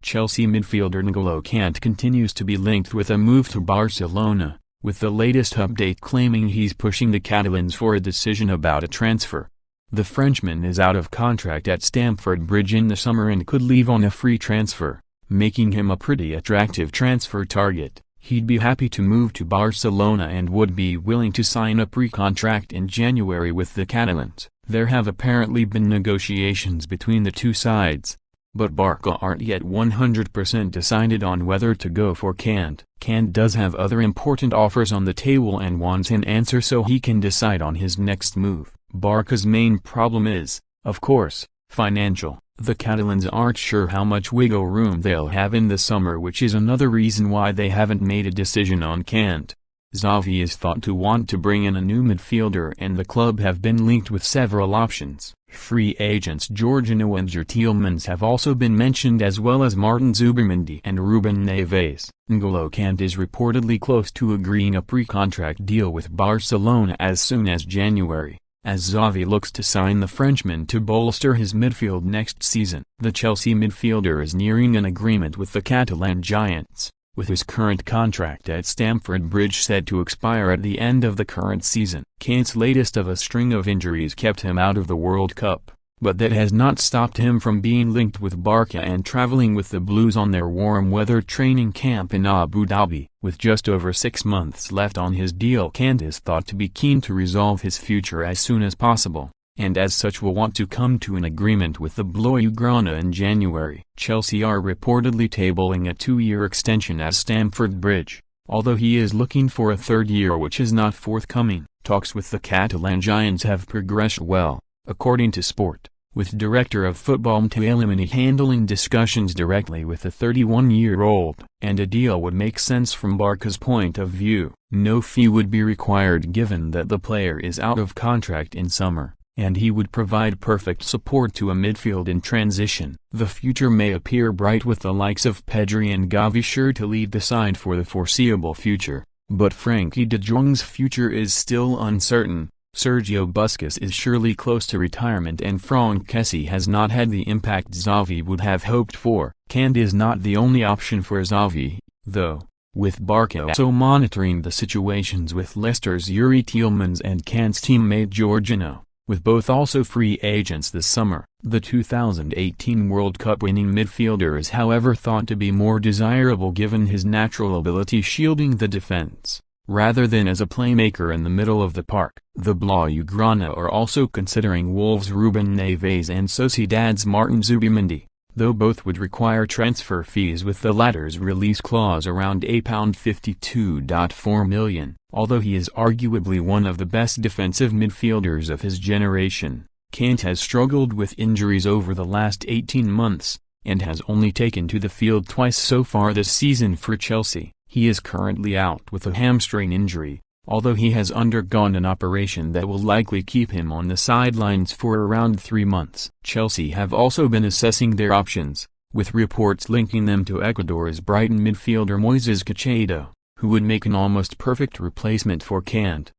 Chelsea midfielder N'Golo Kante continues to be linked with a move to Barcelona, with the latest update claiming he's pushing the Catalans for a decision about a transfer. The Frenchman is out of contract at Stamford Bridge in the summer and could leave on a free transfer, making him a pretty attractive transfer target. He'd be happy to move to Barcelona and would be willing to sign a pre-contract in January with the Catalans. There have apparently been negotiations between the two sides, but Barca aren't yet 100% decided on whether to go for Kante. Kante does have other important offers on the table and wants an answer so he can decide on his next move. Barca's main problem is, of course, financial. The Catalans aren't sure how much wiggle room they'll have in the summer, which is another reason why they haven't made a decision on Kante. Xavi is thought to want to bring in a new midfielder and the club have been linked with several options. Free agents Jorginho and Tielemans have also been mentioned, as well as Martin Zubimendi and Ruben Neves. N'Golo Kante is reportedly close to agreeing a pre-contract deal with Barcelona as soon as January, as Xavi looks to sign the Frenchman to bolster his midfield next season. The Chelsea midfielder is nearing an agreement with the Catalan giants, with his current contract at Stamford Bridge set to expire at the end of the current season. Kante's latest of a string of injuries kept him out of the World Cup, but that has not stopped him from being linked with Barca and traveling with the Blues on their warm-weather training camp in Abu Dhabi. With just over 6 months left on his deal, Kante is thought to be keen to resolve his future as soon as possible, and as such will want to come to an agreement with the Blaugrana in January. Chelsea are reportedly tabling a 2-year extension at Stamford Bridge, although he is looking for a third year which is not forthcoming. Talks with the Catalan giants have progressed well, according to Sport, with Director of Football Tielemans handling discussions directly with the 31-year-old, and a deal would make sense from Barca's point of view. No fee would be required given that the player is out of contract in summer, and he would provide perfect support to a midfield in transition. The future may appear bright with the likes of Pedri and Gavi sure to lead the side for the foreseeable future, but Frenkie de Jong's future is still uncertain. Sergio Busquets is surely close to retirement and Franck Kessie has not had the impact Xavi would have hoped for. Kante is not the only option for Xavi, though, with Barca also monitoring the situations with Leicester's Youri Tielemans and Kante's teammate Jorginho, with both also free agents this summer. The 2018 World Cup winning midfielder is however thought to be more desirable given his natural ability shielding the defense, rather than as a playmaker in the middle of the park. The Blaugrana are also considering Wolves' Ruben Neves and Sociedad's Martin Zubimendi, though both would require transfer fees with the latter's release clause around £52.4 million. Although he is arguably one of the best defensive midfielders of his generation, Kante has struggled with injuries over the last 18 months, and has only taken to the field twice so far this season for Chelsea. He is currently out with a hamstring injury, although he has undergone an operation that will likely keep him on the sidelines for around 3 months. Chelsea have also been assessing their options, with reports linking them to Ecuador's Brighton midfielder Moises Caicedo, who would make an almost perfect replacement for Kante.